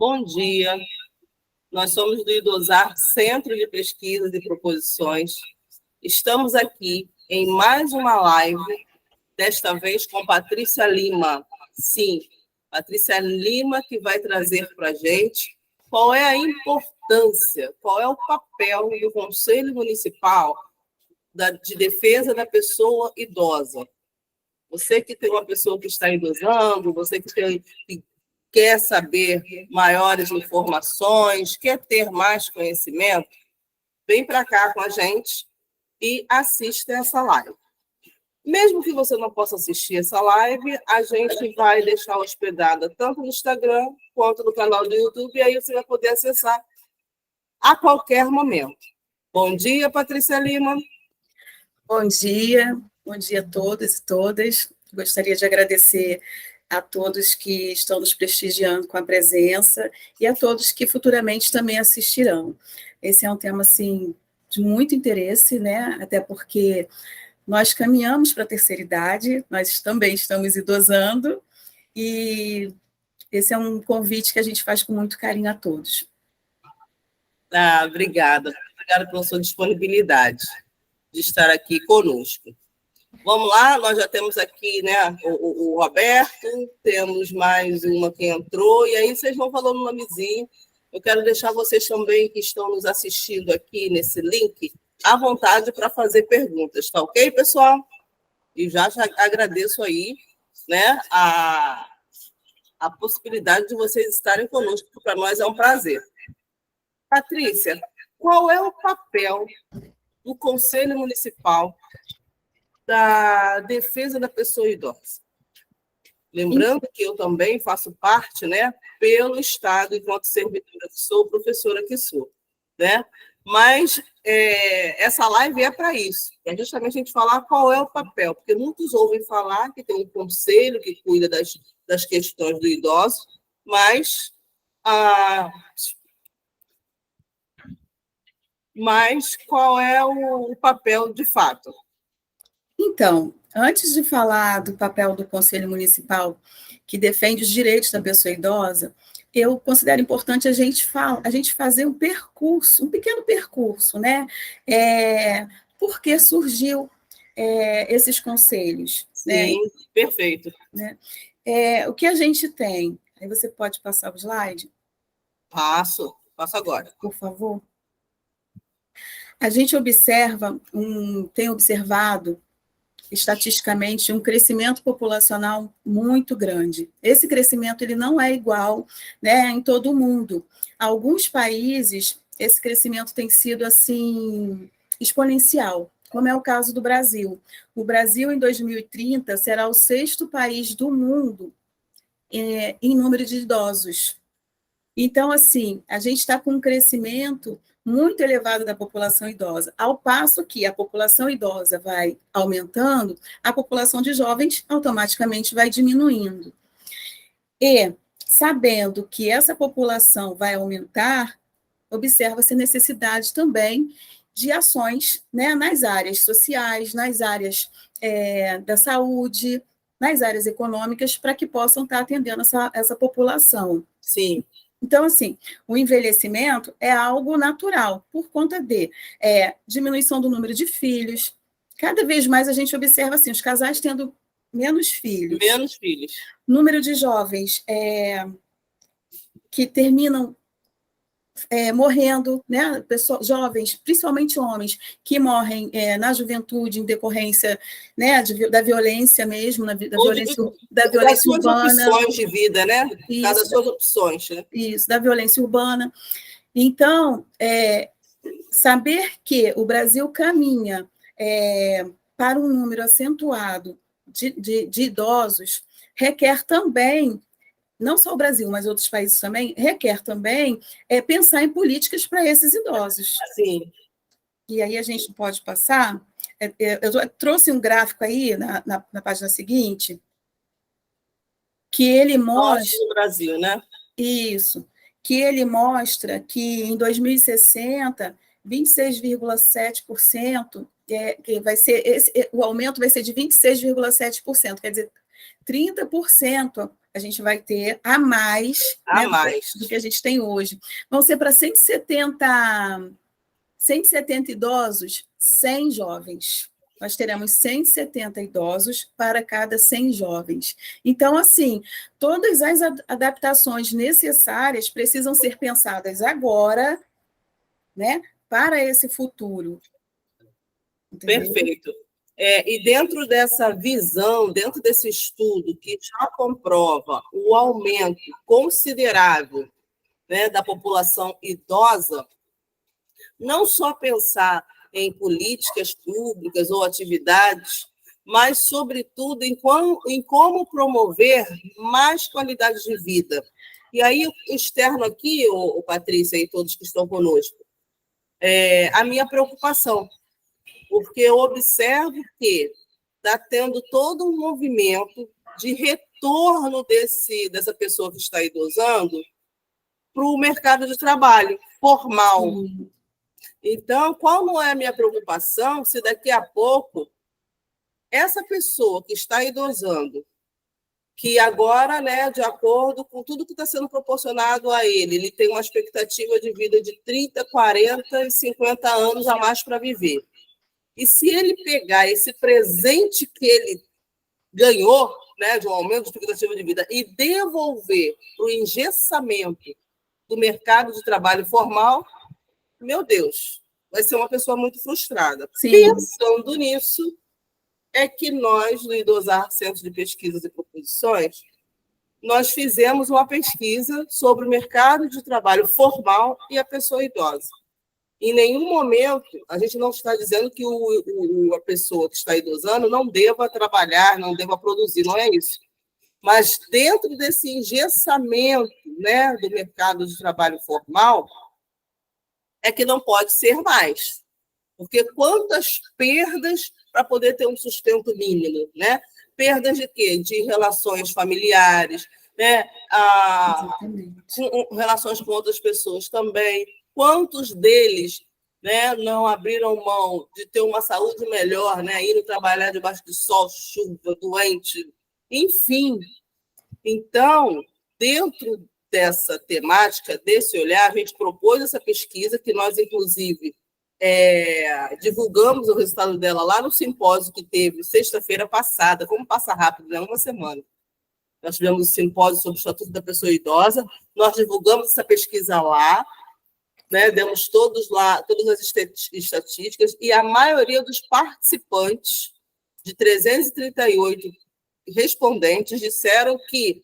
Bom dia, nós somos do IDOSAR, Centro de Pesquisas e Proposições. Estamos aqui em mais uma live, desta vez com Patrícia Lima. Sim, Patrícia Lima que vai trazer para a gente qual é a importância, qual é o papel do Conselho Municipal de Defesa da Pessoa Idosa. Você que tem uma pessoa que está idosando, você que quer saber maiores informações, quer ter mais conhecimento, vem para cá com a gente e assista essa live. Mesmo que você não possa assistir essa live, a gente vai deixar hospedada tanto no Instagram quanto no canal do YouTube, e aí você vai poder acessar a qualquer momento. Bom dia, Patrícia Lima. Bom dia a todos e todas. Gostaria de agradecer a todos que estão nos prestigiando com a presença e a todos que futuramente também assistirão. Esse é um tema, assim, de muito interesse, né? Até porque nós caminhamos para a terceira idade, nós também estamos idosando, e esse é um convite que a gente faz com muito carinho a todos. Obrigada pela sua disponibilidade de estar aqui conosco. Vamos lá, nós já temos aqui, né, o Roberto, temos mais uma que entrou, e aí vocês vão falando o nomezinho. Eu quero deixar vocês também que estão nos assistindo aqui nesse link à vontade para fazer perguntas, tá ok, pessoal? E já agradeço aí, né, a possibilidade de vocês estarem conosco, que para nós é um prazer. Patrícia, qual é o papel do Conselho Municipal da defesa da pessoa idosa? Lembrando que eu também faço parte, né, pelo Estado, enquanto servidora que sou, professora que sou, né? Mas essa live é para isso, é justamente a gente falar qual é o papel, porque muitos ouvem falar que tem um conselho que cuida das questões do idoso, mas qual é o papel de fato? Então, antes de falar do papel do Conselho Municipal, que defende os direitos da pessoa idosa, eu considero importante a gente fazer um percurso, um pequeno percurso, né? Por que surgiu esses conselhos? Sim, né? Perfeito. Né? O que a gente tem? Aí você pode passar o slide? Passo agora. Por favor. A gente tem observado estatisticamente um crescimento populacional muito grande. Esse crescimento ele não é igual, né, em todo o mundo. Alguns países, esse crescimento tem sido assim exponencial, como é o caso do Brasil. O Brasil, em 2030, será o 6º país do mundo em número de idosos. Então, assim, a gente está com um crescimento muito elevado da população idosa, ao passo que a população idosa vai aumentando, a população de jovens automaticamente vai diminuindo. E, sabendo que essa população vai aumentar, observa-se necessidade também de ações, né, nas áreas sociais, nas áreas da saúde, nas áreas econômicas, para que possam estar atendendo essa população. Sim. Então, assim, o envelhecimento é algo natural, por conta de diminuição do número de filhos. Cada vez mais a gente observa assim, os casais tendo menos filhos. Menos filhos. Número de jovens que terminam morrendo, né? Jovens, principalmente homens, que morrem na juventude em decorrência, né, da violência mesmo, da violência urbana. Das suas opções de vida, né? Das suas opções. Né? Isso, da violência urbana. Então, saber que o Brasil caminha para um número acentuado de idosos requer também, não só o Brasil, mas outros países também, requer também pensar em políticas para esses idosos. Sim. E aí a gente pode passar. Eu trouxe um gráfico aí na página seguinte, que ele mostra... no Brasil, né? Isso, que ele mostra que em 2060, 26,7%, que vai ser o aumento vai ser de 26,7%, quer dizer, 30% a gente vai ter a mais, A né, mais. do que a gente tem hoje. Vão ser para 170 idosos, 100 jovens. Nós teremos 170 idosos para cada 100 jovens. Então, assim, todas as adaptações necessárias precisam ser pensadas agora, né, para esse futuro. Entendeu? Perfeito. E dentro dessa visão, dentro desse estudo que já comprova o aumento considerável, né, da população idosa, não só pensar em políticas públicas ou atividades, mas, sobretudo, em como promover mais qualidade de vida. E aí, eu externo aqui, Patrícia e todos que estão conosco, a minha preocupação, porque eu observo que está tendo todo um movimento de retorno dessa pessoa que está idosando para o mercado de trabalho formal. Sim. Então, qual não é a minha preocupação se daqui a pouco essa pessoa que está idosando, que agora, né, de acordo com tudo que está sendo proporcionado a ele tem uma expectativa de vida de 30, 40 e 50 anos a mais para viver. E se ele pegar esse presente que ele ganhou, né, de um aumento de expectativa de vida, e devolver para o engessamento do mercado de trabalho formal, meu Deus, vai ser uma pessoa muito frustrada. Sim. Pensando nisso, é que nós, do Idosar Centro de Pesquisas e Proposições, nós fizemos uma pesquisa sobre o mercado de trabalho formal e a pessoa idosa. Em nenhum momento a gente não está dizendo que a pessoa que está idosando não deva trabalhar, não deva produzir, não é isso. Mas dentro desse engessamento, né, do mercado de trabalho formal, é que não pode ser mais. Porque quantas perdas para poder ter um sustento mínimo, né? Perdas de quê? De relações familiares, né? Relações com outras pessoas também. Quantos deles, né, não abriram mão de ter uma saúde melhor, né, indo trabalhar debaixo de sol, chuva, doente, enfim. Então, dentro dessa temática, desse olhar, a gente propôs essa pesquisa, que nós, inclusive, divulgamos o resultado dela lá no simpósio que teve sexta-feira passada, como passa rápido, né? Uma semana. Nós tivemos um simpósio sobre o Estatuto da Pessoa Idosa, nós divulgamos essa pesquisa lá, né? Demos todas as estatísticas, e a maioria dos participantes, de 338 respondentes, disseram que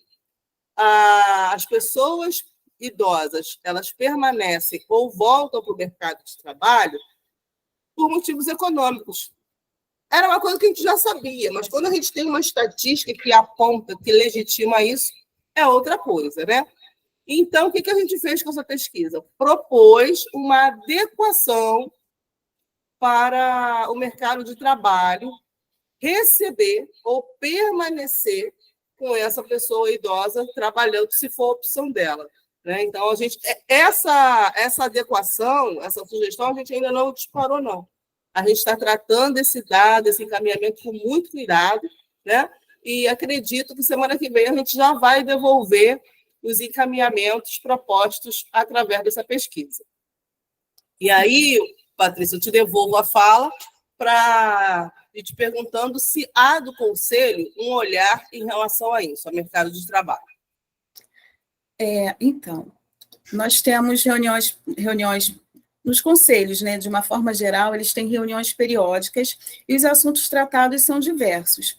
as pessoas idosas, elas permanecem ou voltam para o mercado de trabalho por motivos econômicos. Era uma coisa que a gente já sabia, mas quando a gente tem uma estatística que aponta, que legitima isso, é outra coisa, né? Então, o que a gente fez com essa pesquisa? Propôs uma adequação para o mercado de trabalho receber ou permanecer com essa pessoa idosa trabalhando, se for a opção dela. Né? Então, essa adequação, essa sugestão, a gente ainda não disparou, não. A gente está tratando esse dado, esse encaminhamento com muito cuidado, né? E acredito que semana que vem a gente já vai devolver os encaminhamentos propostos através dessa pesquisa. E aí, Patrícia, eu te devolvo a fala para ir te perguntando se há do Conselho um olhar em relação a isso, ao mercado de trabalho. Então, nós temos reuniões nos conselhos, né? De uma forma geral, eles têm reuniões periódicas e os assuntos tratados são diversos.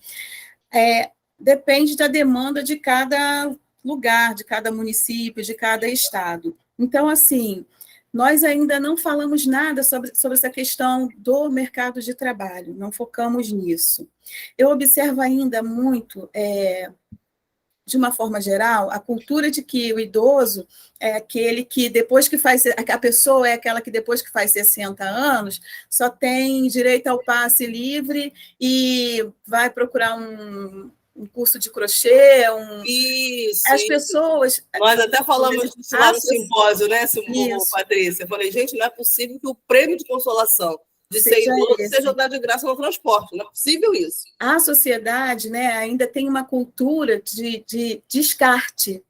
Depende da demanda de cada lugar, de cada município, de cada estado. Então, assim, nós ainda não falamos nada sobre essa questão do mercado de trabalho, não focamos nisso. Eu observo ainda muito, de uma forma geral, a cultura de que o idoso é aquele que depois que faz, a pessoa é aquela que depois que faz 60 anos só tem direito ao passe livre e vai procurar um curso de crochê, Isso, as pessoas... Nós até falamos disso lá no simpósio, né, Patrícia? Eu falei, gente, não é possível que o prêmio de consolação de ser idoso, seja dar de graça no transporte. Não é possível isso. A sociedade, né, ainda tem uma cultura de descarte,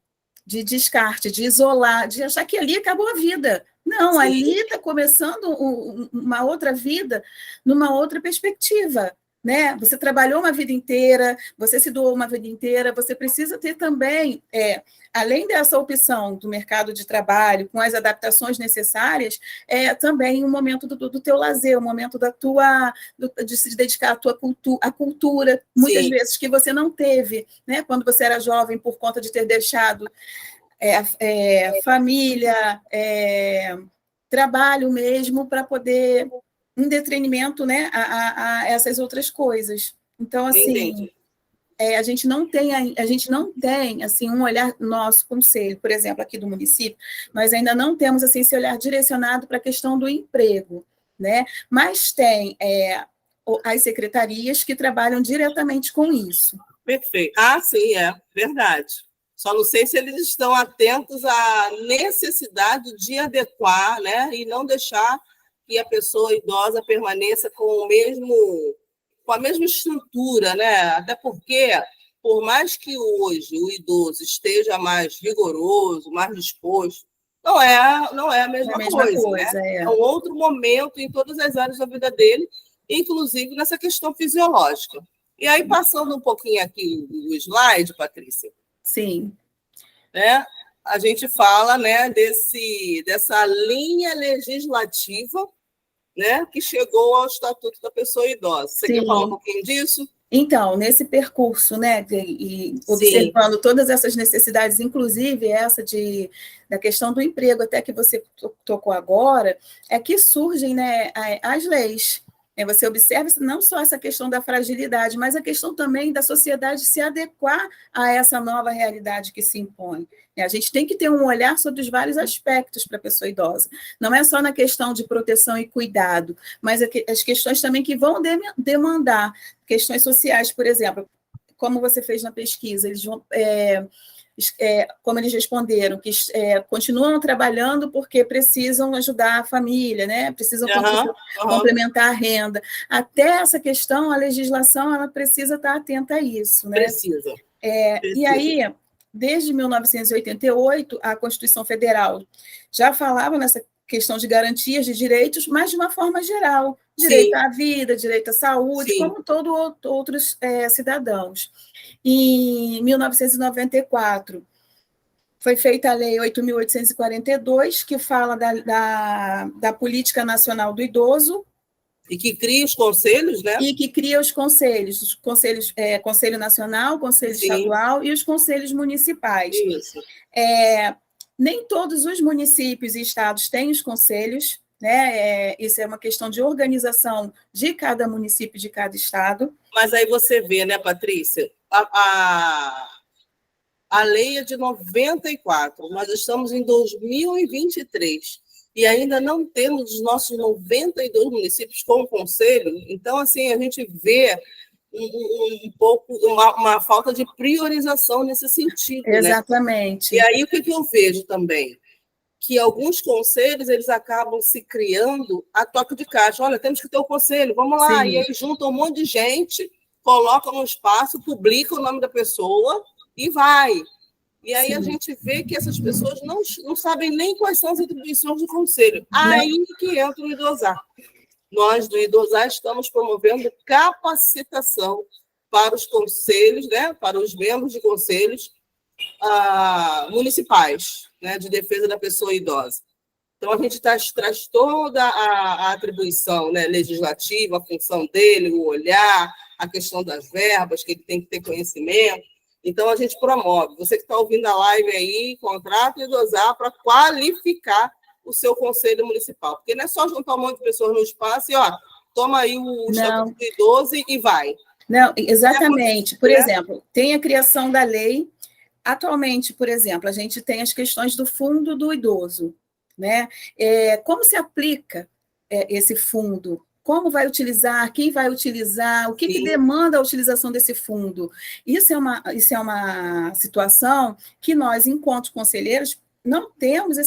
de isolar, de achar que ali acabou a vida. Não, sim, ali está começando uma outra vida, numa outra perspectiva. Né? Você trabalhou uma vida inteira, você se doou uma vida inteira, você precisa ter também, além dessa opção do mercado de trabalho, com as adaptações necessárias, também um momento do teu lazer, um momento de se dedicar à cultura, muitas sim, vezes que você não teve, né? Quando você era jovem, por conta de ter deixado família, trabalho mesmo, para poder, em detrimento, né, a essas outras coisas. Então, assim, a gente não tem assim, um olhar nosso, conselho, por exemplo, aqui do município, nós ainda não temos assim, esse olhar direcionado para a questão do emprego, né? Mas tem as secretarias que trabalham diretamente com isso. Perfeito. Ah, sim, é verdade. Só não sei se eles estão atentos à necessidade de adequar, né, e não deixar que a pessoa idosa permaneça com a mesma estrutura, né? Até porque, por mais que hoje o idoso esteja mais vigoroso, mais disposto, não é a mesma coisa, né? É um outro momento em todas as áreas da vida dele, inclusive nessa questão fisiológica. E aí, passando um pouquinho aqui o slide, Patrícia. Sim. Né, a gente fala, né, dessa linha legislativa, né, que chegou ao Estatuto da Pessoa Idosa. Você quer falar um pouquinho disso? Então, nesse percurso, né, e observando sim, todas essas necessidades, inclusive essa da questão do emprego, até que você tocou agora, é que surgem, né, as leis. Você observa não só essa questão da fragilidade, mas a questão também da sociedade se adequar a essa nova realidade que se impõe. A gente tem que ter um olhar sobre os vários aspectos para a pessoa idosa. Não é só na questão de proteção e cuidado, mas as questões também que vão demandar questões sociais, por exemplo, como você fez na pesquisa, eles vão... como eles responderam, que continuam trabalhando porque precisam ajudar a família, né? Precisam complementar a renda. Até essa questão, a legislação, ela precisa estar atenta a isso. Né? Precisa. E aí, desde 1988, a Constituição Federal já falava nessa questão de garantias de direitos, mas de uma forma geral. Direito à vida, direito à saúde, como todos outros cidadãos. Em 1994, foi feita a Lei 8.842, que fala da Política Nacional do Idoso. E que cria os conselhos, né? E que cria os conselhos Conselho Nacional, Conselho estadual e os conselhos municipais. Isso. Nem todos os municípios e estados têm os conselhos, né? Isso é uma questão de organização de cada município, de cada estado. Mas aí você vê, né, Patrícia, a lei é de 94, nós estamos em 2023 e ainda não temos os nossos 92 municípios com o conselho. Então, assim, a gente vê um pouco uma falta de priorização nesse sentido. Exatamente. Né? E aí, o que eu vejo também? Que alguns conselhos eles acabam se criando a toque de caixa. Olha, temos que ter um conselho, vamos lá. Sim. E aí juntam um monte de gente, colocam no espaço, publica o nome da pessoa e vai. E aí Sim. a gente vê que essas pessoas não sabem nem quais são as atribuições do conselho. Aí que entra o Idosar. Nós, do Idosar, estamos promovendo capacitação para os conselhos, né, para os membros de conselhos municipais, né, de defesa da pessoa idosa. Então, a gente traz toda a atribuição, né, legislativa, a função dele, o olhar, a questão das verbas, que ele tem que ter conhecimento. Então, a gente promove. Você que está ouvindo a live aí, contrata o Idosar para qualificar o seu conselho municipal. Porque não é só juntar um monte de pessoas no espaço e, toma aí o Estatuto do Idoso e vai. Não, exatamente. Por exemplo, tem a criação da lei. Atualmente, por exemplo, a gente tem as questões do fundo do idoso, né? Como se aplica esse fundo? Como vai utilizar? Quem vai utilizar? O que demanda a utilização desse fundo? Isso é uma situação que nós, enquanto conselheiros, não temos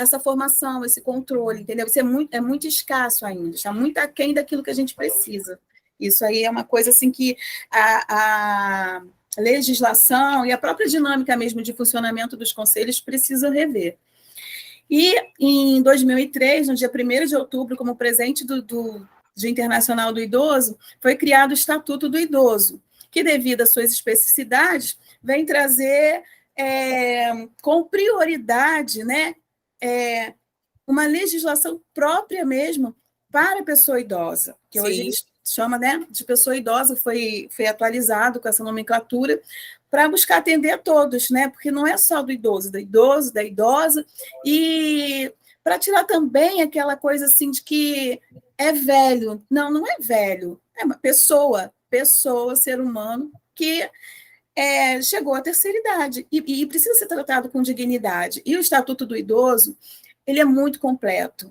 essa formação, esse controle, entendeu? Isso é muito escasso ainda, está muito aquém daquilo que a gente precisa. Isso aí é uma coisa assim que a legislação e a própria dinâmica mesmo de funcionamento dos conselhos precisam rever. E em 2003, no dia 1º de outubro, como presente do Dia Internacional do Idoso, foi criado o Estatuto do Idoso, que, devido às suas especificidades, vem trazer com prioridade, né, uma legislação própria mesmo para a pessoa idosa, que Sim. hoje eles chamam, né, de pessoa idosa, foi atualizado com essa nomenclatura, para buscar atender a todos, né, porque não é só do idoso, da idosa, e para tirar também aquela coisa assim de que é velho. Não, não é velho, é uma pessoa, ser humano, que chegou à terceira idade e precisa ser tratado com dignidade. E o Estatuto do Idoso, ele é muito completo.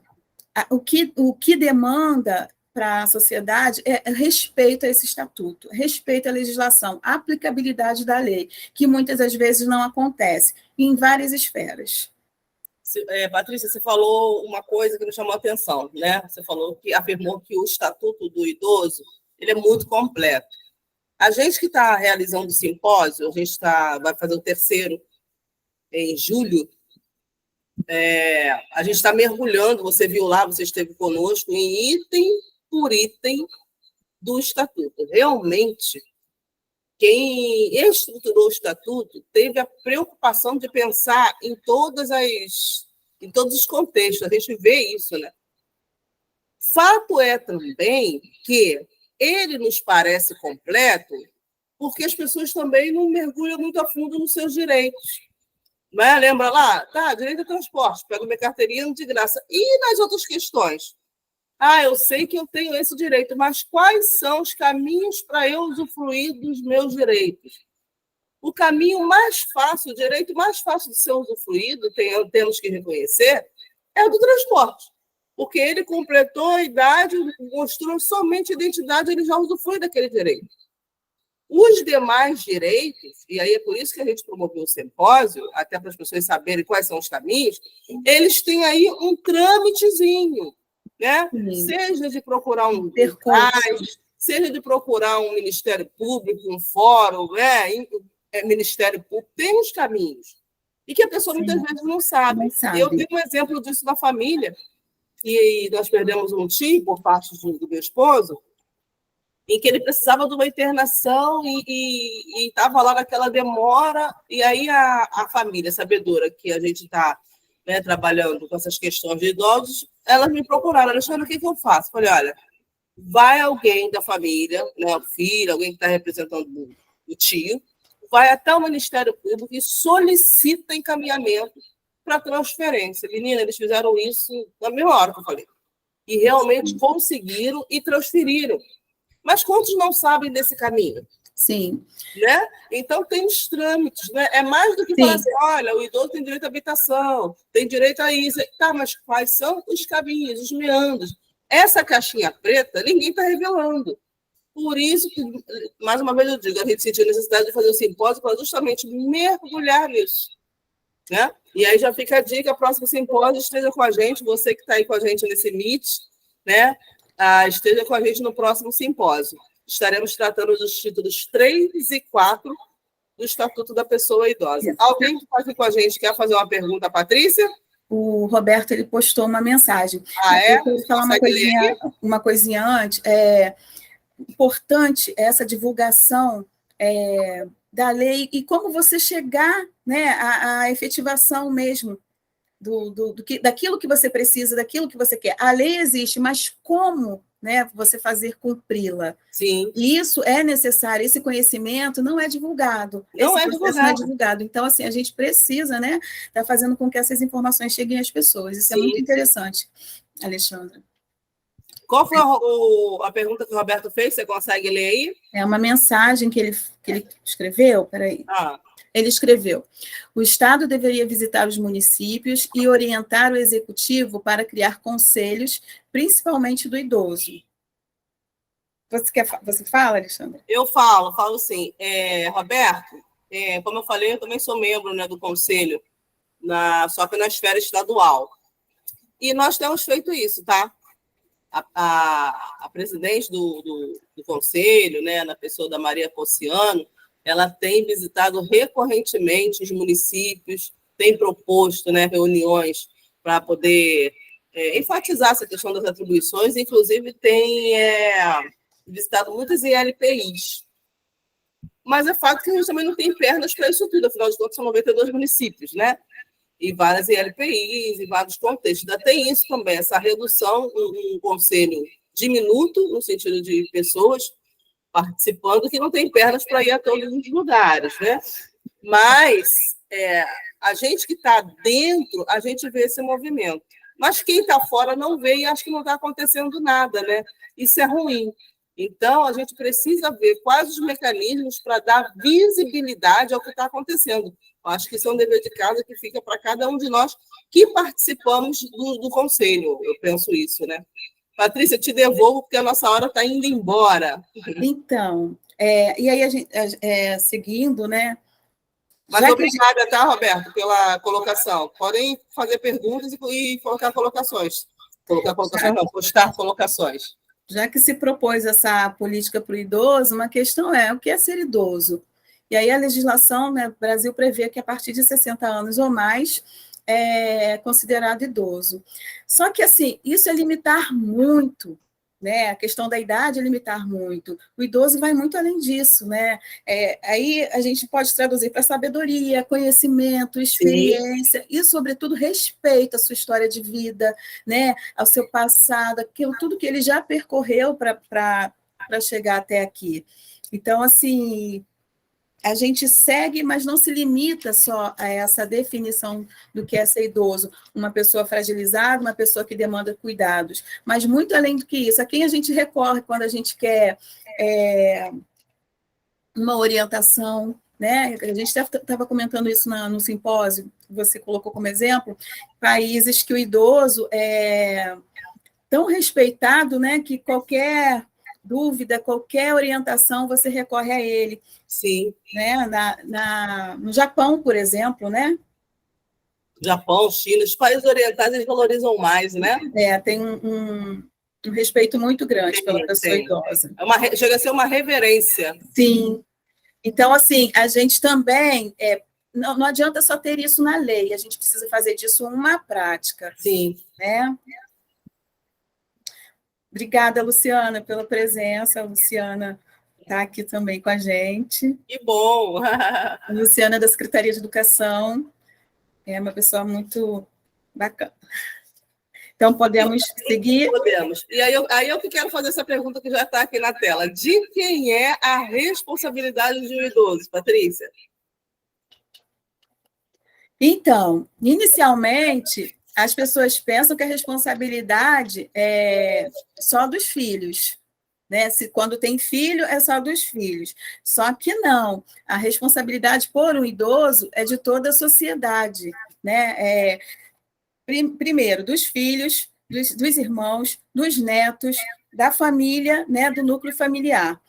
O que demanda para a sociedade é respeito a esse estatuto, respeito à legislação, aplicabilidade da lei, que muitas das vezes não acontece, em várias esferas. Patrícia, você falou uma coisa que me chamou a atenção, né? Você afirmou que o Estatuto do Idoso ele é muito completo. A gente que está realizando o simpósio, a gente vai fazer o 3º em julho, a gente está mergulhando, você viu lá, você esteve conosco, em item por item do Estatuto. Realmente, quem estruturou o Estatuto teve a preocupação de pensar em todos os contextos, a gente vê isso, né? Fato é também que ele nos parece completo porque as pessoas também não mergulham muito a fundo nos seus direitos. Não é? Lembra lá? Tá, direito a transporte, pego minha carteirinha de graça. E nas outras questões? Eu sei que eu tenho esse direito, mas quais são os caminhos para eu usufruir dos meus direitos? O caminho mais fácil, o direito mais fácil de ser usufruído, temos que reconhecer, é o do transporte. Porque ele completou a idade, mostrou somente a identidade, ele já usufrui daquele direito. Os demais direitos, e aí é por isso que a gente promoveu o simpósio, até para as pessoas saberem quais são os caminhos, eles têm aí um trâmitezinho, né? Seja de procurar um CAIS, seja de procurar um Ministério Público, um fórum, Ministério Público, tem os caminhos. E que a pessoa muitas vezes não sabe. Eu tenho um exemplo disso na família, e nós perdemos um tio por parte do meu esposo, em que ele precisava de uma internação e estava lá naquela demora, e aí a família sabedora que a gente está trabalhando com essas questões de idosos, elas me procuraram, Alexandre, o que eu faço? Falei, olha, vai alguém da família, né, o filho, alguém que está representando o tio, vai até o Ministério Público e solicita encaminhamento para transferência. Menina, eles fizeram isso na mesma hora que eu falei. E realmente conseguiram e transferiram. Mas quantos não sabem desse caminho? Sim. Né? Então, tem os trâmites. Né? É mais do que falar assim, olha, o idoso tem direito à habitação, tem direito a isso. Tá, mas quais são os caminhos, os meandros? Essa caixinha preta, ninguém está revelando. Por isso que, mais uma vez eu digo, a gente sentiu a necessidade de fazer o simpósio para justamente mergulhar nisso. Né? E aí já fica a dica, próximo simpósio, esteja com a gente, você que está aí com a gente nesse Meet, né? Esteja com a gente no próximo simpósio. Estaremos tratando dos títulos 3 e 4 do Estatuto da Pessoa Idosa. Alguém que está aqui com a gente quer fazer uma pergunta à Patrícia? O Roberto ele postou uma mensagem. É? Eu quero falar uma coisinha antes. É importante essa divulgação da lei e como você chegar, né, à efetivação mesmo daquilo que você precisa, daquilo que você quer. A lei existe, mas como, né, você fazer cumpri-la? Sim. Isso é necessário, esse conhecimento não é divulgado. Não é divulgado. Então, assim, a gente precisa, né, estar fazendo com que essas informações cheguem às pessoas. Isso é muito interessante, Alexandra. Qual foi a pergunta que o Roberto fez? Você consegue ler aí? É uma mensagem que ele escreveu. Peraí. Ele escreveu: o Estado deveria visitar os municípios e orientar o Executivo para criar conselhos, principalmente do idoso. Você fala, Alexandre? Eu falo sim. Roberto, como eu falei, eu também sou membro, né, do conselho, só que na esfera estadual. E nós temos feito isso, tá? A presidente do conselho, né, na pessoa da Maria Pociano, ela tem visitado recorrentemente os municípios, tem proposto, né, reuniões para poder enfatizar essa questão das atribuições, inclusive tem visitado muitas ILPIs. Mas é fato que a gente também não tem pernas para isso tudo, afinal de contas são 92 municípios, né? E várias ILPIs, e vários contextos. Ainda tem isso também, essa redução, um conselho diminuto, no sentido de pessoas participando, que não tem pernas para ir a todos os lugares, né? Mas a gente que está dentro, a gente vê esse movimento. Mas quem está fora não vê e acha que não está acontecendo nada, né? Isso é ruim. Então, a gente precisa ver quais os mecanismos para dar visibilidade ao que está acontecendo. Acho que isso é um dever de casa que fica para cada um de nós que participamos do conselho. Eu penso isso, né? Patrícia, te devolvo, porque a nossa hora está indo embora. Então, e aí a gente, seguindo, né? Mas obrigada, tá, Roberto, pela colocação. Podem fazer perguntas e colocar colocações. Colocar colocações, não, postar colocações. Já que se propôs essa política para o idoso, uma questão é o que é ser idoso? E aí a legislação, né, o Brasil prevê que a partir de 60 anos ou mais é considerado idoso. Só que, assim, isso é limitar muito, né? A questão da idade é limitar muito. O idoso vai muito além disso, né? Aí a gente pode traduzir para sabedoria, conhecimento, experiência. Sim. E, sobretudo, respeito à sua história de vida, né? Ao seu passado, aquilo, tudo que ele já percorreu para chegar até aqui. Então, assim, a gente segue, mas não se limita só a essa definição do que é ser idoso, uma pessoa fragilizada, uma pessoa que demanda cuidados, mas muito além do que isso, a quem a gente recorre quando a gente quer uma orientação, né? A gente estava comentando isso no simpósio, que você colocou como exemplo, países que o idoso é tão respeitado, né, que qualquer dúvida, qualquer orientação, você recorre a ele. Sim. Né? No Japão, por exemplo, né? Japão, China, os países orientais eles valorizam mais, né? Tem um respeito muito grande pela pessoa idosa. Chega a ser uma reverência. Sim. Então, assim, a gente também... não adianta só ter isso na lei, a gente precisa fazer disso uma prática. Sim. Né? Obrigada, Luciana, pela presença. A Luciana está aqui também com a gente. Que bom! A Luciana é da Secretaria de Educação, é uma pessoa muito bacana. Então, podemos seguir? Podemos. E aí eu que quero fazer essa pergunta que já está aqui na tela. De quem é a responsabilidade de um idoso, Patrícia? Então, inicialmente, as pessoas pensam que a responsabilidade é só dos filhos, né? Quando tem filho, é só dos filhos. Só que não, a responsabilidade por um idoso é de toda a sociedade, né? Primeiro, dos filhos, dos irmãos, dos netos, da família, né? Do núcleo familiar.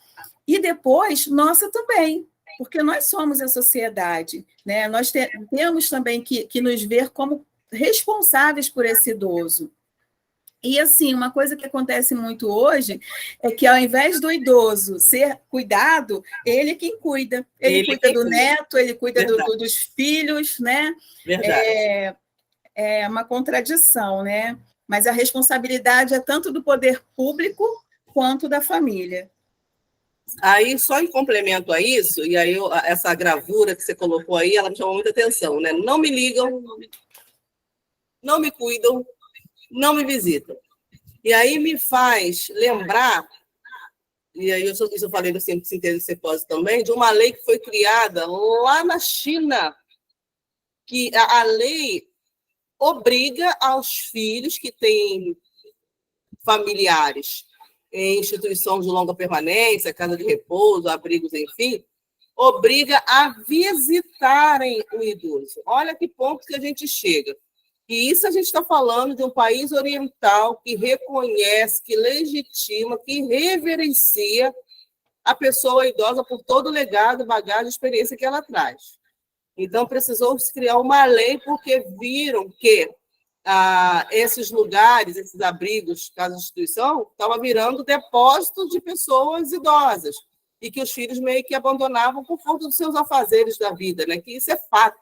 E depois, nossa também, porque nós somos a sociedade, né? Nós temos também que nos ver como responsáveis por esse idoso. E, assim, uma coisa que acontece muito hoje é que, ao invés do idoso ser cuidado, ele é quem cuida. Ele cuida do neto, ele cuida dos filhos, né? Verdade. É uma contradição, né? Mas a responsabilidade é tanto do poder público quanto da família. Aí, só em complemento a isso, e aí essa gravura que você colocou aí, ela me chamou muita atenção, né? Não me ligam, não me cuidam, não me visitam. E aí me faz lembrar, e aí isso eu falei no simpósio também, de uma lei que foi criada lá na China, que a lei obriga aos filhos que têm familiares em instituição de longa permanência, casa de repouso, abrigos, enfim, obriga a visitarem o idoso. Olha que ponto que a gente chega. E isso a gente está falando de um país oriental que reconhece, que legitima, que reverencia a pessoa idosa por todo o legado, bagagem, experiência que ela traz. Então, precisou se criar uma lei porque viram que esses lugares, esses abrigos, casa de instituição, estavam virando depósito de pessoas idosas, e que os filhos meio que abandonavam por conta dos seus afazeres da vida, né? Que isso é fato.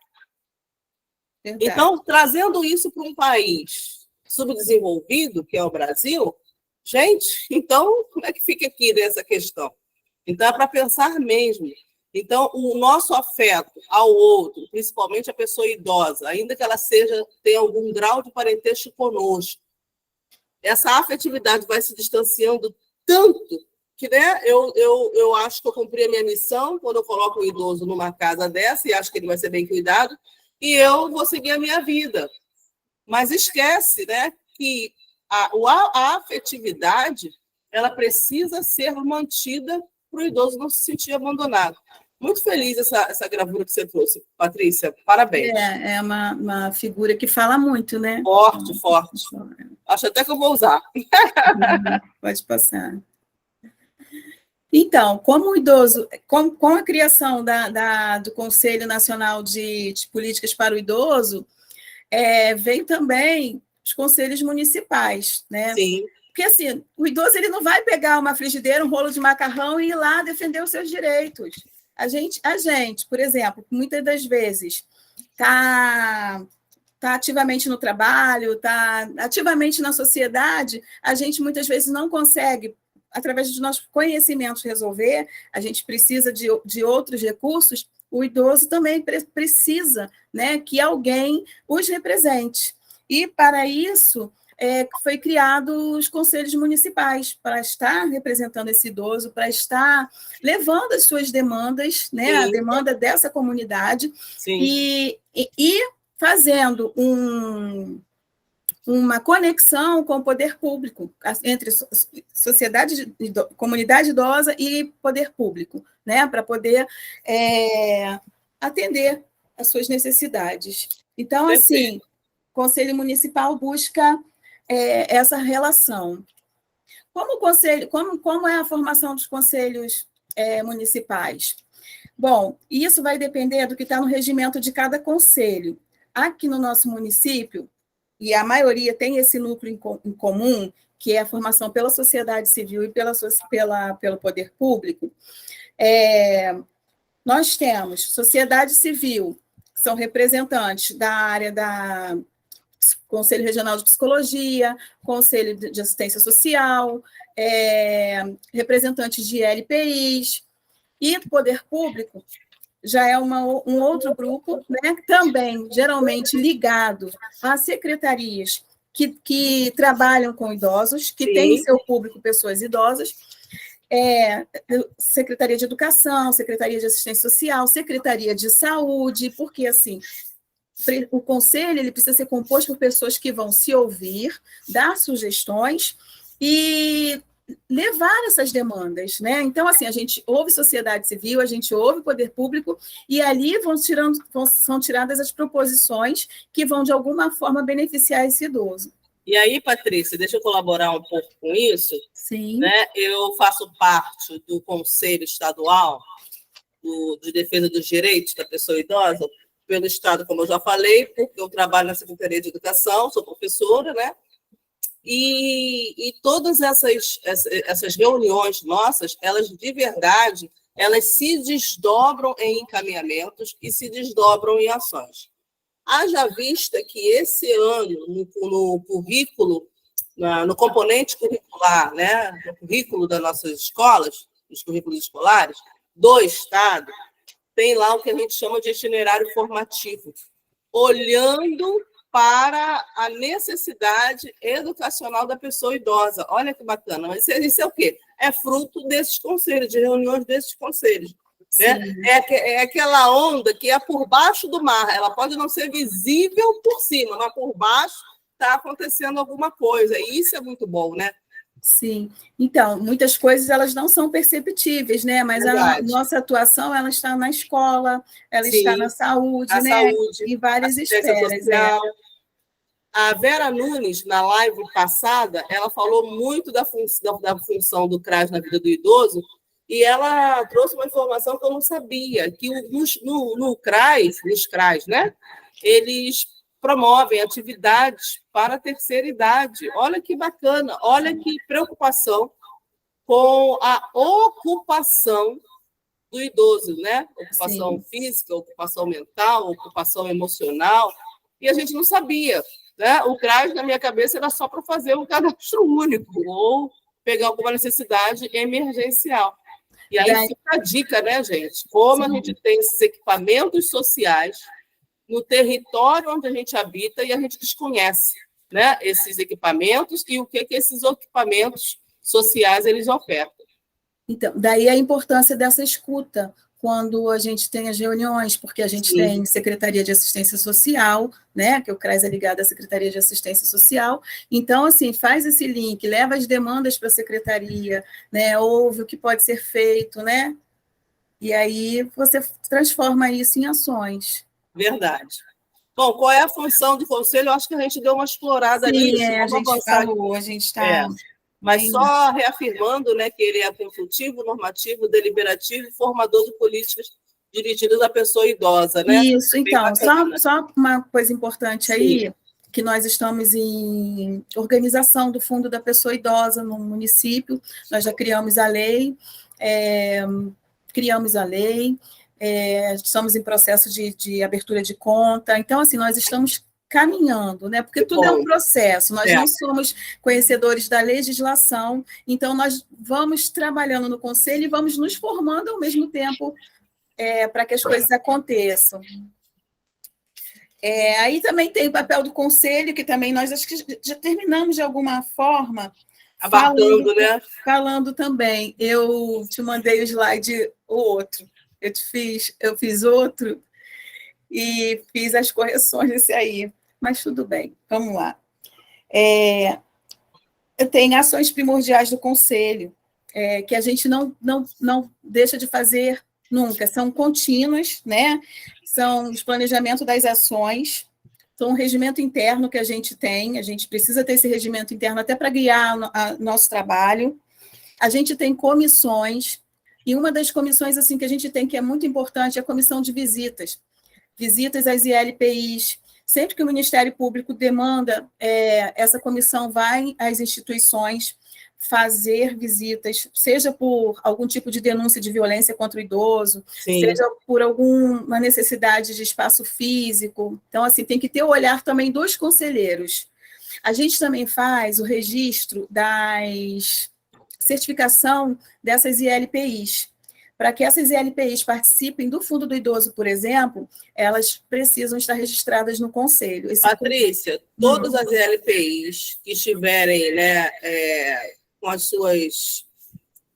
Verdade. Então, trazendo isso para um país subdesenvolvido, que é o Brasil, gente, então, como é que fica aqui nessa questão? Então, é para pensar mesmo. Então, o nosso afeto ao outro, principalmente a pessoa idosa, ainda que ela tenha algum grau de parentesco conosco, essa afetividade vai se distanciando tanto que, né, eu acho que eu cumpri a minha missão quando eu coloco o idoso numa casa dessa e acho que ele vai ser bem cuidado, e eu vou seguir a minha vida. Mas esquece, né, que a afetividade ela precisa ser mantida para o idoso não se sentir abandonado. Muito feliz essa gravura que você trouxe, Patrícia. Parabéns. É uma figura que fala muito, né? Forte, forte. Acho até que eu vou usar. Pode passar. Então, como o idoso, com a criação do Conselho Nacional de Políticas para o Idoso, veio também os conselhos municipais, né? Sim. Porque, assim, o idoso ele não vai pegar uma frigideira, um rolo de macarrão e ir lá defender os seus direitos. A gente, por exemplo, muitas das vezes está ativamente no trabalho, está ativamente na sociedade, a gente muitas vezes não consegue, através dos nossos conhecimentos, resolver, a gente precisa de outros recursos, o idoso também precisa, né, que alguém os represente. E, para isso, foi criado os conselhos municipais para estar representando esse idoso, para estar levando as suas demandas, né, a demanda dessa comunidade, e fazendo uma conexão com o poder público, entre comunidade idosa e poder público, né, para poder atender às suas necessidades. Então, assim, o Conselho Municipal busca essa relação. Como é a formação dos conselhos municipais? Bom, isso vai depender do que está no regimento de cada conselho. Aqui no nosso município, e a maioria tem esse núcleo em comum, que é a formação pela sociedade civil e pelo poder público, nós temos sociedade civil, que são representantes da área da Conselho Regional de Psicologia, Conselho de Assistência Social, representantes de LPIs, e o poder público já é um outro grupo, né, também geralmente ligado a secretarias que trabalham com idosos, que têm em seu público pessoas idosas, Secretaria de Educação, Secretaria de Assistência Social, Secretaria de Saúde, porque, assim, o conselho ele precisa ser composto por pessoas que vão se ouvir, dar sugestões e levar essas demandas, né? Então, assim, a gente ouve sociedade civil, a gente ouve poder público, e ali são tiradas as proposições que vão, de alguma forma, beneficiar esse idoso. E aí, Patrícia, deixa eu colaborar um pouco com isso. Sim. Né? Eu faço parte do Conselho Estadual de Defesa dos Direitos da Pessoa Idosa, pelo Estado, como eu já falei, porque eu trabalho na Secretaria de Educação, sou professora, né? E todas essas reuniões nossas, elas, de verdade, elas se desdobram em encaminhamentos e se desdobram em ações. Haja vista que esse ano, no currículo, no componente curricular, né, no currículo das nossas escolas, nos currículos escolares, do Estado, tem lá o que a gente chama de itinerário formativo, olhando para a necessidade educacional da pessoa idosa. Olha que bacana. Mas isso é o quê? É fruto desses conselhos, de reuniões desses conselhos. Né? É aquela onda que é por baixo do mar. Ela pode não ser visível por cima, mas por baixo está acontecendo alguma coisa. E isso é muito bom, né? Sim. Então, muitas coisas elas não são perceptíveis, né? Mas a nossa atuação ela está na escola, ela está na saúde, né? Em várias esferas. A Vera Nunes, na live passada, ela falou muito da função do CRAS na vida do idoso, e ela trouxe uma informação que eu não sabia, que nos CRAS, né? Eles promovem atividades para a terceira idade. Olha que bacana, olha que preocupação com a ocupação do idoso, né? Ocupação física, ocupação mental, ocupação emocional, e a gente não sabia, né? O CRAS, na minha cabeça, era só para fazer um cadastro único ou pegar alguma necessidade emergencial. E aí fica a dica, né, gente? Como a gente tem esses equipamentos sociais no território onde a gente habita e a gente desconhece, né, esses equipamentos e o que esses equipamentos sociais eles ofertam. Então, daí a importância dessa escuta, quando a gente tem as reuniões, porque a gente tem Secretaria de Assistência Social, né, que o CRAS é ligado à Secretaria de Assistência Social, então, assim, faz esse link, leva as demandas para a Secretaria, né, ouve o que pode ser feito, né, e aí você transforma isso em ações. Verdade. Bom, qual é a função do Conselho? Eu acho que a gente deu uma explorada nisso. Sim, a gente falou, a gente está... Mas só reafirmando, né, que ele é consultivo, normativo, deliberativo e formador de políticas dirigidas à pessoa idosa, né? Isso, então, só uma coisa importante aí, que nós estamos em organização do Fundo da Pessoa Idosa no município, nós já criamos a lei, estamos em processo de abertura de conta, então, assim, nós estamos caminhando, né? Porque tudo é um processo, nós não somos conhecedores da legislação, então nós vamos trabalhando no conselho e vamos nos formando ao mesmo tempo para que as coisas aconteçam. Aí também tem o papel do conselho, que também nós acho que já terminamos de alguma forma, falando também. Eu te mandei o slide, o outro, eu fiz outro e fiz as correções desse aí. Mas tudo bem, vamos lá. Tem ações primordiais do Conselho, que a gente não deixa de fazer nunca, são contínuas, né? São os planejamentos das ações, são um regimento interno que a gente tem, a gente precisa ter esse regimento interno até para guiar nosso trabalho. A gente tem comissões, e uma das comissões assim, que a gente tem, que é muito importante, é a comissão de visitas às ILPIs. Sempre que o Ministério Público demanda, essa comissão vai às instituições fazer visitas, seja por algum tipo de denúncia de violência contra o idoso, seja por alguma necessidade de espaço físico. Então, assim, tem que ter o olhar também dos conselheiros. A gente também faz o registro das certificação dessas ILPIs. Para que essas ILPIs participem do Fundo do Idoso, por exemplo, elas precisam estar registradas no Conselho. Patrícia, todas as ILPIs que estiverem, né, com as suas...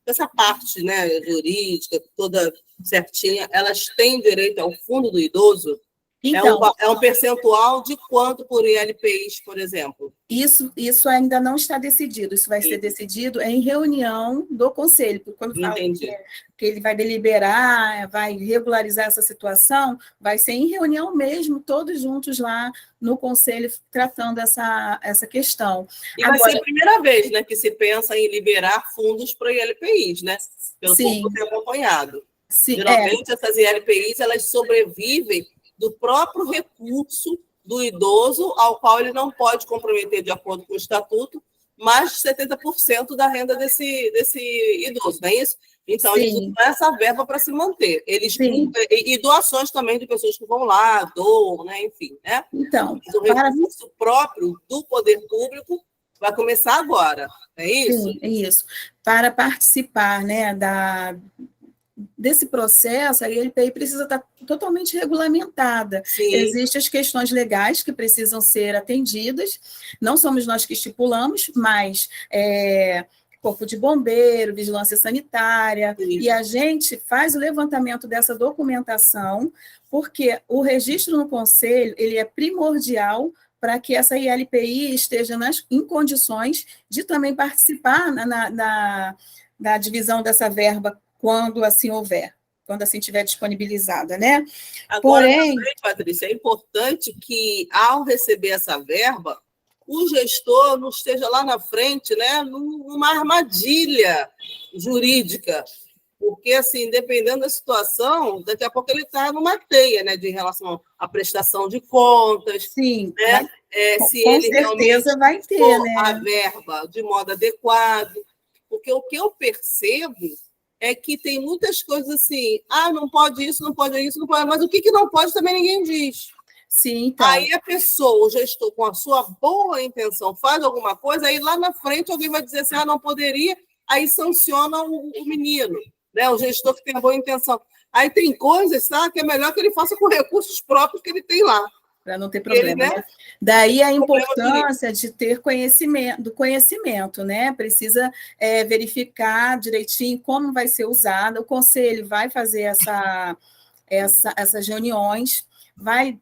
essa parte, né, jurídica, toda certinha, elas têm direito ao Fundo do Idoso? Então, é um percentual de quanto por ILPIs, por exemplo? Isso ainda não está decidido, isso vai ser decidido em reunião do Conselho, porque quando fala que ele vai deliberar, vai regularizar essa situação, vai ser em reunião mesmo, todos juntos lá no Conselho, tratando essa questão. E vai ser a primeira vez, né, que se pensa em liberar fundos para ILPIs, né? Pelo pouco ter acompanhado. Geralmente, essas ILPIs, elas sobrevivem do próprio recurso do idoso, ao qual ele não pode comprometer de acordo com o estatuto, mais de 70% da renda desse idoso, não é isso? Então, eles usam essa verba para se manter. E doações também de pessoas que vão lá, doam, né? Enfim, né? Então, o recurso próprio do poder público vai começar agora, é isso? Sim, é isso. Para participar, né, desse processo, a ILPI precisa estar totalmente regulamentada. Existem as questões legais que precisam ser atendidas, não somos nós que estipulamos, mas Corpo de Bombeiro, Vigilância Sanitária, e a gente faz o levantamento dessa documentação, porque o registro no Conselho ele é primordial para que essa ILPI esteja em condições de também participar na divisão dessa verba, quando assim houver, quando assim estiver disponibilizada, né? Agora, também, Patrícia, é importante que, ao receber essa verba, o gestor não esteja lá na frente, né, numa armadilha jurídica, Porque, assim, dependendo da situação, daqui a pouco ele está numa teia, né, de relação à prestação de contas. Sim, né? Se com ele realmente certeza vai ter, for né? a verba de modo adequado. Porque o que eu percebo é que tem muitas coisas assim, não pode isso, não pode isso, não pode, mas o que não pode também ninguém diz. Sim, então. Aí a pessoa, o gestor, com a sua boa intenção, faz alguma coisa, aí lá na frente alguém vai dizer assim, não poderia, aí sanciona o menino, né? O gestor que tem a boa intenção. Aí tem coisas, que é melhor que ele faça com recursos próprios que ele tem lá. Para não ter problema, ele, né? Daí a importância de ter conhecimento, né? Precisa verificar direitinho como vai ser usado. O conselho vai fazer essas reuniões, vai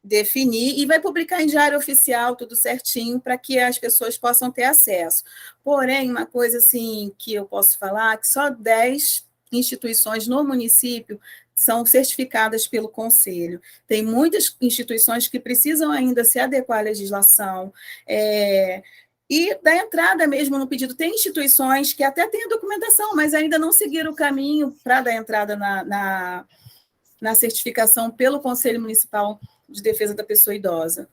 definir e vai publicar em diário oficial tudo certinho para que as pessoas possam ter acesso. Porém, uma coisa assim que eu posso falar, que só 10 instituições no município são certificadas pelo Conselho. Tem muitas instituições que precisam ainda se adequar à legislação, e da entrada mesmo no pedido. Tem instituições que até têm a documentação, mas ainda não seguiram o caminho para dar entrada na certificação pelo Conselho Municipal de Defesa da Pessoa Idosa.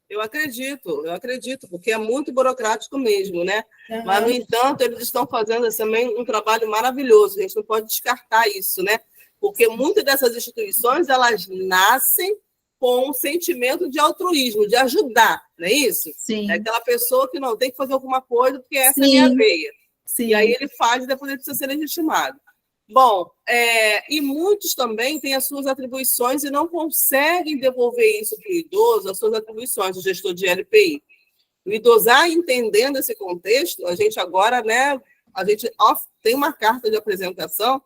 Eu acredito, porque é muito burocrático mesmo, né? Uhum. Mas, no entanto, eles estão fazendo também um trabalho maravilhoso, a gente não pode descartar isso, né? Porque muitas dessas instituições, elas nascem com um sentimento de altruísmo, de ajudar, não é isso? Sim. É aquela pessoa que não tem que fazer alguma coisa, porque essa é a minha veia. Sim. E aí ele faz e depois ele precisa ser legitimado. Bom, e muitos também têm as suas atribuições e não conseguem devolver isso para o idoso, as suas atribuições, o gestor de LPI. O idosar, entendendo esse contexto, a gente agora, né, tem uma carta de apresentação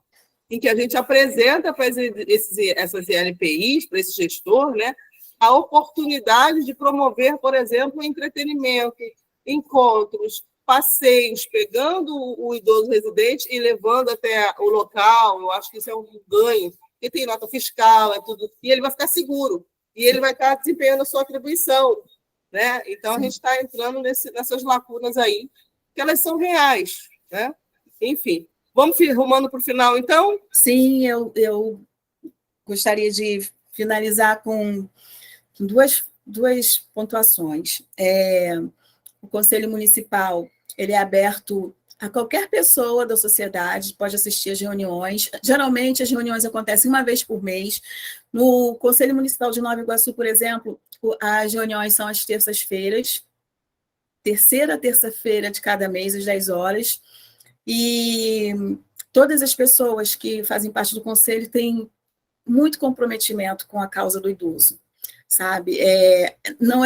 em que a gente apresenta para essas LPIs, para esse gestor, né, a oportunidade de promover, por exemplo, entretenimento, encontros, passeios, pegando o idoso residente e levando até o local. Eu acho que isso é um ganho, porque tem nota fiscal, é tudo, e ele vai ficar seguro, e ele vai estar desempenhando a sua atribuição, né? Então, a gente está entrando nessas lacunas aí, que elas são reais, né? Enfim, vamos rumando para o final, então? Sim, eu gostaria de finalizar com duas pontuações. O Conselho Municipal ele é aberto a qualquer pessoa da sociedade, pode assistir às reuniões. Geralmente, as reuniões acontecem uma vez por mês. No Conselho Municipal de Nova Iguaçu, por exemplo, as reuniões são às terças-feiras, terceira terça-feira de cada mês, às 10 horas. E todas as pessoas que fazem parte do Conselho têm muito comprometimento com a causa do idoso, sabe? Não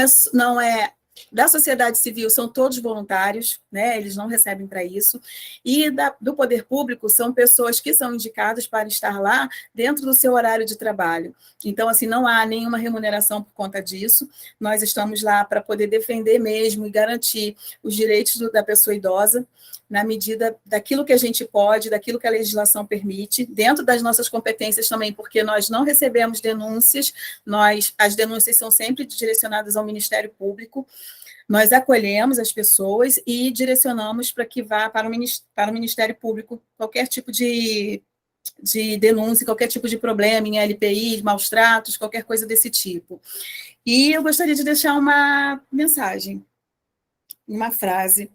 é da sociedade civil, são todos voluntários, né? Eles não recebem para isso, e do poder público são pessoas que são indicadas para estar lá dentro do seu horário de trabalho. Então, assim, não há nenhuma remuneração por conta disso, nós estamos lá para poder defender mesmo e garantir os direitos da pessoa idosa, na medida daquilo que a gente pode, daquilo que a legislação permite, dentro das nossas competências também, porque nós não recebemos denúncias, as denúncias são sempre direcionadas ao Ministério Público, nós acolhemos as pessoas e direcionamos para que vá para o Ministério Público qualquer tipo de denúncia, qualquer tipo de problema em LPI, maus tratos, qualquer coisa desse tipo. E eu gostaria de deixar uma mensagem, uma frase,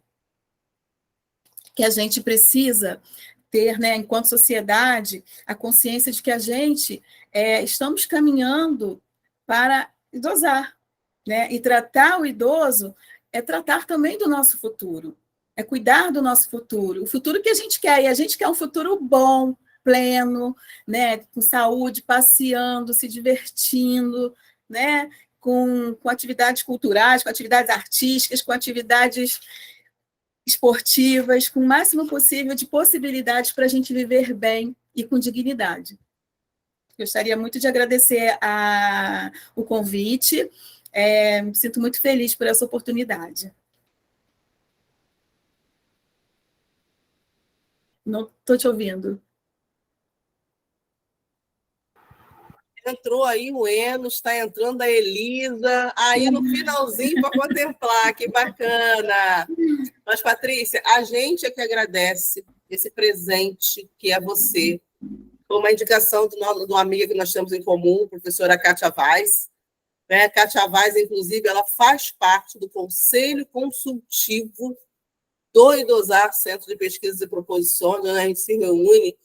que a gente precisa ter, né, enquanto sociedade, a consciência de que a gente estamos caminhando para idosar, né? E tratar o idoso é tratar também do nosso futuro, é cuidar do nosso futuro, o futuro que a gente quer, e a gente quer um futuro bom, pleno, né, com saúde, passeando, se divertindo, né, com atividades culturais, com atividades artísticas, com atividades esportivas, com o máximo possível de possibilidades para a gente viver bem e com dignidade. Gostaria muito de agradecer o convite, me sinto muito feliz por essa oportunidade. Não estou te ouvindo. Entrou aí o Enos, está entrando a Elisa, aí no finalzinho para contemplar, que bacana. Mas, Patrícia, a gente é que agradece esse presente que é você. Foi uma indicação de uma amiga que nós temos em comum, a professora Kátia Vaz. Né? Kátia Vaz, inclusive, ela faz parte do Conselho Consultivo do IDOSAR, Centro de Pesquisas e Proposições, onde a gente se reúne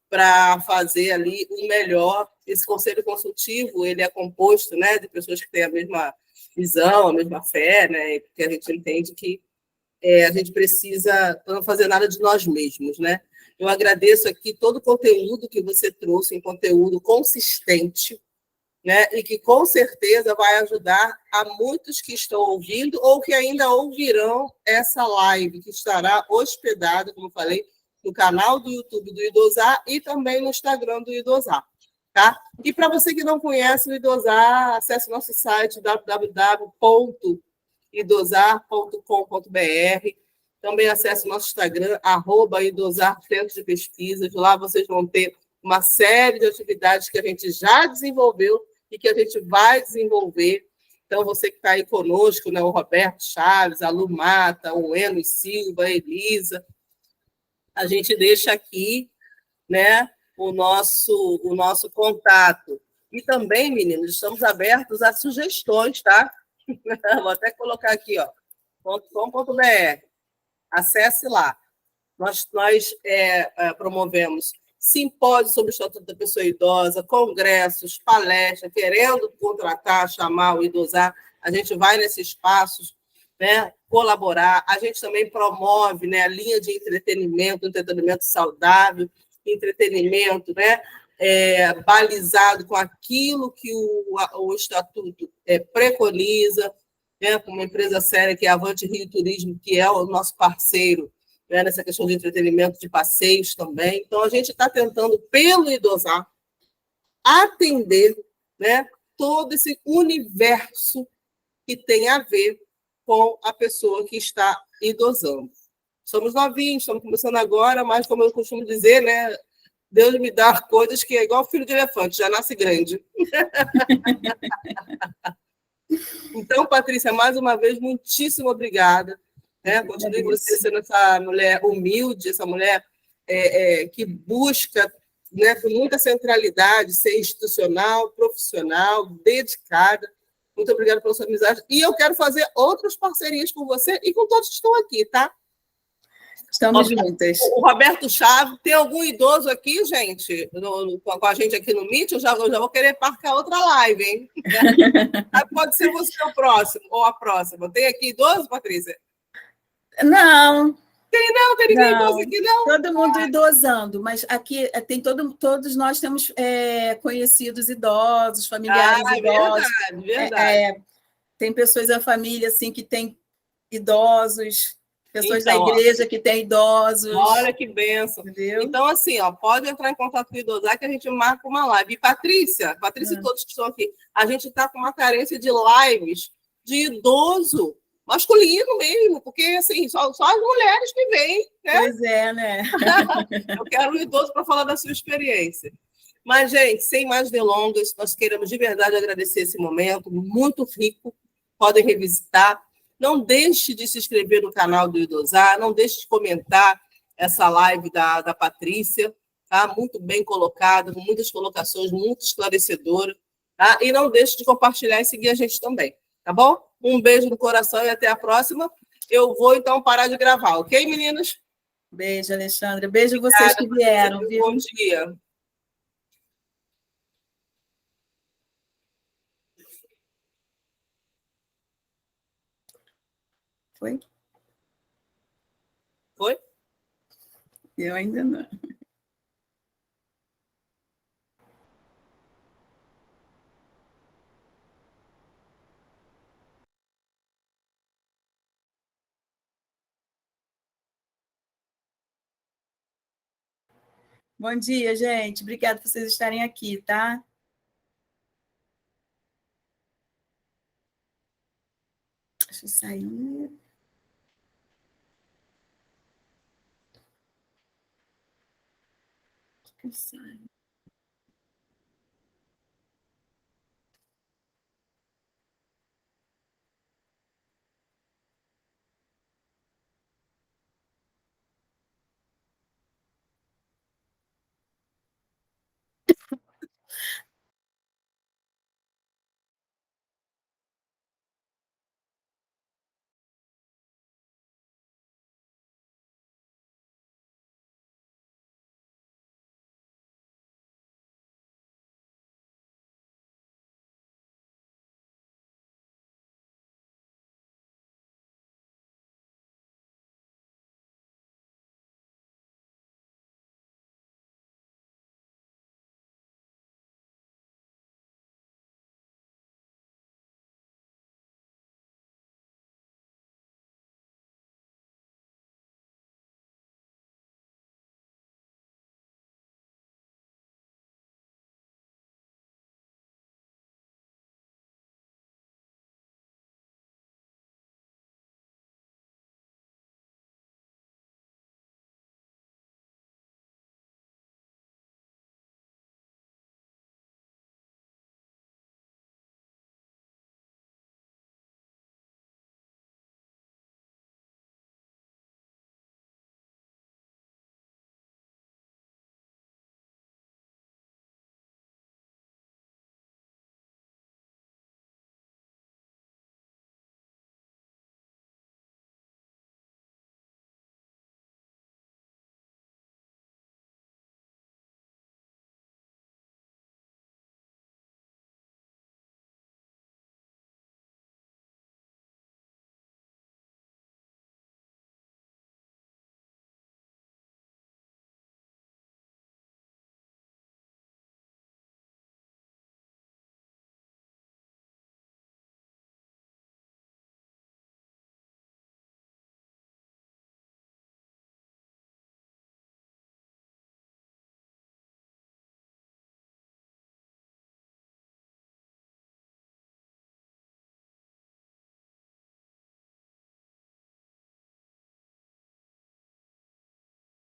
para fazer ali o melhor. Esse conselho consultivo ele é composto, né, de pessoas que têm a mesma visão, a mesma fé, né, porque a gente entende que a gente precisa não fazer nada de nós mesmos, né? Eu agradeço aqui todo o conteúdo que você trouxe, um conteúdo consistente, né? E que com certeza vai ajudar a muitos que estão ouvindo ou que ainda ouvirão essa live, que estará hospedada, como falei, no canal do YouTube do IDOSAR e também no Instagram do IDOSAR. Tá? E para você que não conhece o IDOSAR, acesse o nosso site www.idosar.com.br. Também acesse o nosso Instagram, @idosar Centro de Pesquisas. Lá vocês vão ter uma série de atividades que a gente já desenvolveu e que a gente vai desenvolver. Então, você que está aí conosco, né, o Roberto Chaves, a Lu Mata, o Enos Silva, a Elisa, a gente deixa aqui, né, o nosso contato. E também, meninos, estamos abertos a sugestões, tá? Vou até colocar aqui, ó, .com.br. Acesse lá. Nós promovemos simpósios sobre o Estatuto da Pessoa Idosa, congressos, palestras, querendo contratar, chamar o IDOSAR, a gente vai nesses espaços, né, colaborar. A gente também promove, né, a linha de entretenimento saudável, entretenimento, né, balizado com aquilo que o Estatuto preconiza, né, com uma empresa séria que é a Avante Rio Turismo, que é o nosso parceiro, né, nessa questão de entretenimento, de passeios também. Então, a gente está tentando, pelo IDOSAR, atender, né, todo esse universo que tem a ver com a pessoa que está idosando. Somos novinhos, estamos começando agora, mas, como eu costumo dizer, né, Deus me dá coisas que é igual filho de elefante, já nasce grande. Então, Patrícia, mais uma vez, muitíssimo obrigada. Né? Continue você sendo essa mulher humilde, essa mulher que busca, né, com muita centralidade, ser institucional, profissional, dedicada. Muito obrigada pela sua amizade. E eu quero fazer outras parcerias com você e com todos que estão aqui, tá? Estamos juntas. O Roberto Chaves, tem algum idoso aqui, gente, com a gente aqui no Meet? Eu já vou querer marcar outra live, hein? Pode ser você o próximo, ou a próxima. Tem aqui idoso, Patrícia? Não. Não, tem ninguém idoso aqui, não. Todo mundo idosando, mas aqui tem todos nós temos conhecidos idosos, familiares idosos. Verdade. Tem pessoas da família assim, que têm idosos, pessoas da igreja que têm idosos. Olha que benção. Entendeu? Então, assim, pode entrar em contato com o IDOSAR que a gente marca uma live. E Patrícia e todos que estão aqui, a gente está com uma carência de lives de idoso masculino mesmo, porque assim, só as mulheres que vêm, né? Pois é, né? Eu quero um idoso para falar da sua experiência. Mas, gente, sem mais delongas, nós queremos de verdade agradecer esse momento, muito rico. Podem revisitar. Não deixe de se inscrever no canal do IDOSAR, não deixe de comentar essa live da Patrícia, tá? Muito bem colocada, com muitas colocações, muito esclarecedora. Tá? E não deixe de compartilhar e seguir a gente também, tá bom? Um beijo no coração e até a próxima. Eu vou, então, parar de gravar, ok, meninas? Beijo, Alexandra. Beijo a vocês que vieram. Viu? Bom dia. Foi? Foi? Eu ainda não. Bom dia, gente. Obrigada por vocês estarem aqui, tá? Deixa eu sair. Que eu saio.